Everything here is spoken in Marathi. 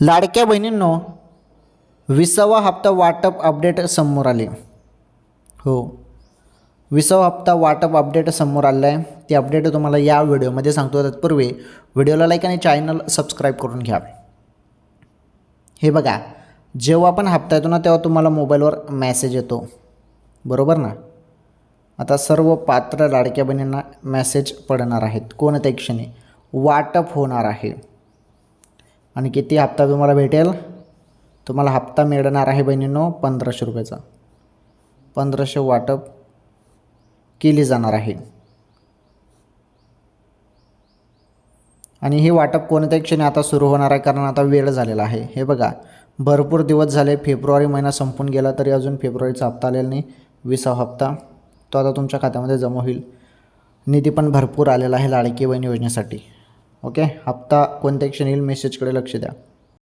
लाडक्या बहिणींनो, 20वा हप्ता वाटप अपडेट समोर आले. हो, 20वा हप्ता वाटप अपडेट समोर आलं आहे. ते अपडेट तुम्हाला या व्हिडिओमध्ये सांगतो. तत्पूर्वी व्हिडिओला लाईक आणि चॅनल सबस्क्राईब करून घ्या. हे बघा, जेव्हा पण हप्ता येतो ना तेव्हा तुम्हाला मोबाईलवर मेसेज येतो, बरोबर ना. आता सर्व पात्र लाडक्या बहिणींना मेसेज पडणार आहेत. कोणत्या क्षणी वाटप होणार आहे आणि किती हप्ता तुम्हाला भेटेल. तुम्हाला हप्ता मिळणार आहे बहिणींनो 1500 रुपयाचा. 1500 वाटप केली जाणार आहे. आणि हे वाटप कोणत्या क्षणी आता सुरू होणार आहे, कारण आता वेळ झालेला आहे. हे बघा, भरपूर दिवस झाले. फेब्रुवारी महिना संपून गेला तरी अजून फेब्रुवारीचा हप्ता आलेला नाही. 20वा हप्ता तो आता तुमच्या खात्यामध्ये जमा होईल. निधी पण भरपूर आलेला आहे लाडकी बहीण योजनेसाठी. ओके, हप्ता कोणत्या क्षणी येईल मेसेजकडे लक्ष द्या.